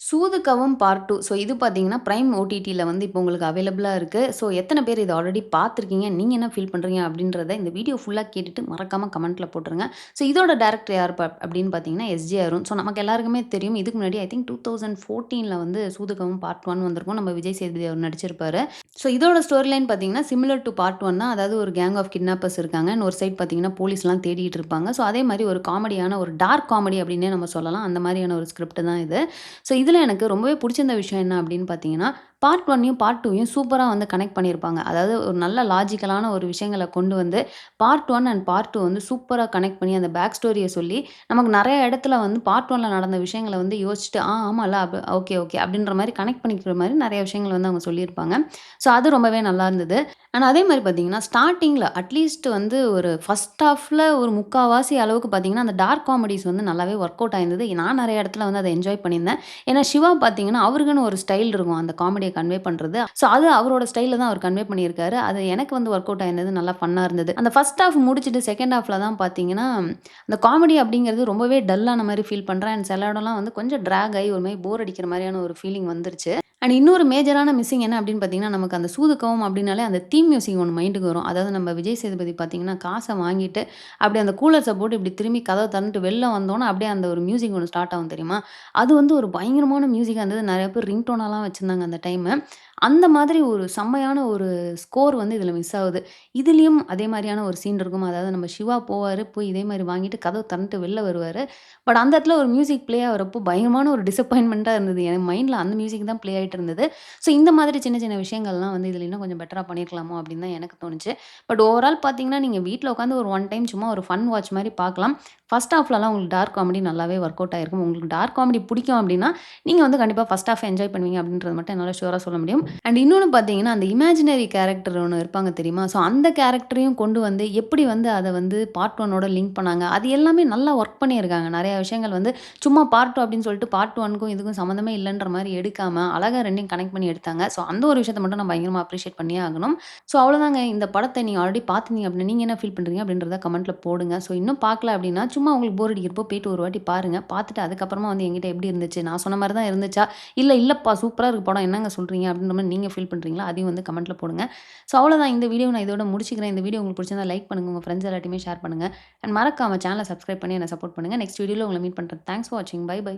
சூதுகவும் part 2. So இது பார்த்தீங்கன்னா, prime ஓடிடில வந்து இப்போ உங்களுக்கு அவைலபிளா இருக்கு. ஸோ எத்தன பேர் இத ஆல்ரெடி பார்த்துருக்கீங்க? நீங்க என்ன ஃபீல் பண்றீங்க? அப்படின்றத இந்த வீடியோ ஃபுல்லா கேட்டுட்டு மறக்காம கமெண்ட்ல போட்டுருங்க. ஸோ இதோட டைரக்டர் யார் அப்படின்னு பார்த்தீங்கன்னா, எஸ்ஜே அருண். ஸோ நமக்கு எல்லாருக்குமே தெரியும். இதுக்கு முன்னாடி ஐ திங்க் 2014ல வந்து சூதுகவும் பார்ட் 1 வந்திருக்கும். நம்ம விஜய் சேதுபதி அவர் நடிச்சிருப்பாரு. ஸோ இதோட ஸ்டோரி லைன் பார்த்தீங்கன்னா, சிமிலர் டூ பார்ட் 1 தான். அதாவது ஒரு கேங் ஆஃப் கிட்னாப்பர்ஸ் இருக்காங்க. இன்னொரு சைட் பார்த்தீங்கன்னா, போலீஸ்லாம் தேடிட்டு இருப்பாங்க. ஸோ அதே மாரி ஒரு காமெடியான ஒரு டார்க் காமெடி அப்படின்னே நம்ம சொல்லலாம். அந்த மாரியான ஒரு ஸ்கிரிப்ட் தான் இது. ஸோ இதில எனக்கு ரொம்பவே புடிச்சிருந்த விஷயம் என்ன அப்படின்னு பார்த்தீங்கன்னா, பார்ட் 1யும், பார்ட் 2யும் சூப்பரா வந்து கனெக்ட் பண்ணியிருப்பாங்க. அதாவது ஒரு நல்ல லாஜிக்கலான ஒரு விஷயங்கள கொண்டு வந்து, பார்ட் 1 அண்ட் பார்ட் 2 வந்து சூப்பரா கனெக்ட் பண்ணி, அந்த பேக் ஸ்டோரிய சொல்லி, நமக்கு நெறைய இடத்துல வந்து பார்ட் 1ல நடந்த விஷயங்கள வந்து யோசிச்சுட்டு, ஆமால்ல ஓகே, ஓகே அப்படின்ற மாரி கனெக்ட் பண்ணிக்கிற மாரி நெறைய விஷயங்கள் வந்து அவங்க சொல்லியிருப்பாங்க. ஸோ அது ரொம்பவே நல்லா இருந்தது. ஆனா அதே மாரி பார்த்தீங்கன்னா, ஸ்டார்ட்டிங்ல அட்லீஸ்ட் வந்து ஒரு ஃபர்ஸ்ட் ஹாஃப்ல ஒரு 3/4வாசி அளவுக்கு பார்த்தீங்கன்னா, அந்த டார்க் காமெடிஸ் வந்து நல்லாவே ஒர்க் அவுட் ஆயிருந்தது. நான் நெறைய இடத்துல வந்து அத என்ஜாய் பண்ணியிருந்தேன். ஏன்னா, சிவா பார்த்தீங்கன்னா, அவருக்குன்னு ஒரு ஸ்டைல் இருக்கும். அந்த காமெடிய கன்வே பண்றது. ஸோ, அது அவரோட ஸ்டைல்ல தான் அவர் கன்வே பண்ணியிருக்காரு. அது எனக்கு வந்து ஒர்க் அவுட் ஆயிருந்தது. நல்லா ஃபன்னா இருந்தது. அந்த ஃபர்ஸ்ட் ஹால்ஃப் முடிச்சுட்டு செகண்ட் ஹால்ஃப்ல தான் பார்த்தீங்கன்னா, அந்த காமெடி அப்படிங்கிறது ரொம்பவே டல்லான மாரி ஃபீல் பண்றேன். அண்ட் சில இடம்லாம் வந்து கொஞ்சம் டிராக் ஆயி ஒரு மாரி போர் அடிக்கிற மாரியான ஒரு ஃபீலிங் வந்துருச்சு. அண்ட் இன்னொரு மேஜரான மிஸ்ஸிங் என்ன அப்படின்னு பார்த்தீங்கன்னா, நமக்கு அந்த சூதுகவும் அப்படின்னாலே அந்த தீம் மியூசிக் ஒண்ணு மைண்டுக்கு வரும். அதாவது நம்ம விஜய் சேதுபதி பார்த்தீங்கன்னா, காச வாங்கிட்டு அப்படியே அந்த கூலர்ஸ போட்டு இப்படி திரும்பி கதவ திறந்துட்டு வெளில வந்தோனே, அப்படியே அந்த ஒரு மியூசிக் ஒண்ணு ஸ்டார்ட் ஆகும் தெரியுமா? அது வந்து ஒரு பயங்கரமான மியூசிக்கா இருந்தது. நெறைய பேர் ரிங்டோனாலாம் வச்சிருந்தாங்க அந்த டைமு. அந்த மாதிரி ஒரு செம்மையான ஒரு ஸ்கோர் வந்து இதில மிஸ் ஆகுது. இதுலயும் அதே மாரியான ஒரு சீன் இருக்கும். அதாவது நம்ம சிவா போவாரு. போய் இதே மாரி வாங்கிட்டு கதவு திறந்துட்டு வெளில வருவாரு. பட் அந்த இடத்துல ஒரு மியூசிக் ப்ளே ஆகுறப்போ பயங்கரமான ஒரு டிசப்பாயின்ட்மென்ட்டா இருந்தது. என் மைண்ட்ல அந்த மியூசிக் தான் ப்ளே ஆயிட்டு இருந்தது. ஸோ இந்த மாதிரி சின்ன சின்ன விஷயங்கள்லாம் வந்து இதில இன்னும் கொஞ்சம் பெட்டரா பண்ணியிருக்கலாமோ அப்படின்னு தான் எனக்கு தோணுச்சு. பட் ஓவரால் பார்த்தீங்கன்னா, நீங்க வீட்ல உட்காந்து ஒரு ஒன் டைம் சும்மா ஒரு ஃபன் வாட்ச் மாரி பார்க்கலாம். ஃபர்ஸ்ட் ஹாஃப்லலாம் உங்களுக்கு டார்க் காமெடி நல்லாவே ஒர்க் அவுட் ஆயிருக்கும். உங்களுக்கு டார்க் காமெடி பிடிக்கும் அப்படின்னா, நீங்க வந்து கண்டிப்பா ஃபர்ஸ்ட் ஹாஃப் என்ஜாய் பண்ணுவீங்க அப்படின்றது மட்டும் என்னால ஷூரா சொல்ல முடியும். அண்ட் இன்னொன்னு பார்த்தீங்கன்னா, அந்த இமேஜினரி கேரக்டர் ஒண்ணு இருப்பாங்க தெரியுமா? ஸோ அந்த கேரக்டரையும் கொண்டு வந்து எப்படி வந்து அத வந்து பார்ட் 1 ஓட லிங்க் பண்ணாங்க. அது எல்லாமே நல்லா ஒர்க் பண்ணியிருக்காங்க. நெறைய விஷயங்கள் வந்து சும்மா பார்ட் 2 அப்படின்னு சொல்லிட்டு பார்ட் 1க்கும் இதுக்கும் சம்மந்தமே இல்லன்ற மாரி எடுக்காம, அழகா 2யும் கனெக்ட் பண்ணி எடுத்தாங்க. ஸோ அந்த ஒரு விஷயத்த மட்டும் நான் பயங்கரமா அப்ரிஷியேட் பண்ணியே ஆகணும். ஸோ அவ்வளோதாங்க. இந்த படத்த நீங்க ஆல்ரெடி பார்த்துருந்தீங்க அப்படின்னா, நீங்க என்ன ஃபீல் பண்றீங்க அப்படின்றத கமெண்ட்ல போடுங்க. ஸோ இன்னும் பார்க்கல அப்படின்னா, சும்மா உங்களுக்கு போர் அடிக்கிறப்போ போயிட்டு ஒரு வாட்டி பாருங்க. பார்த்துட்டு அதுக்கப்புறமா வந்து என்கிட்ட எப்படி இருந்துச்சு? நான் சொன்ன மாரி தான் இருந்துச்சா? இல்லப்பா சூப்பரா இருக்கு படம். என்னங்க சொல்றீங்க? அப்படின்ற மாரி நீங்க ஃபீல் பண்றீங்களா? அதையும் வந்து கமெண்ட்ல போடுங்க. ஸோ அவ்வளோதான். இந்த வீடியோ நான் இதோட முடிச்சுக்கிறேன். இந்த வீடியோ உங்களுக்கு பிடிச்சிருந்தா லைக் பண்ணுங்க. உங்க ஃப்ரெண்ட்ஸ் எல்லார்ட்டயுமே ஷேர் பண்ணுங்க. அண்ட் மறக்காம சேனல சப்ஸ்கிரைப் பண்ணி என்ன சப்போர்ட் பண்ணுங்க. நெக்ஸ்ட் வீடியோல உங்கள மீட் பண்றேன். தேங்க்ஸ் ஃபார் வாட்சிங். Bye by.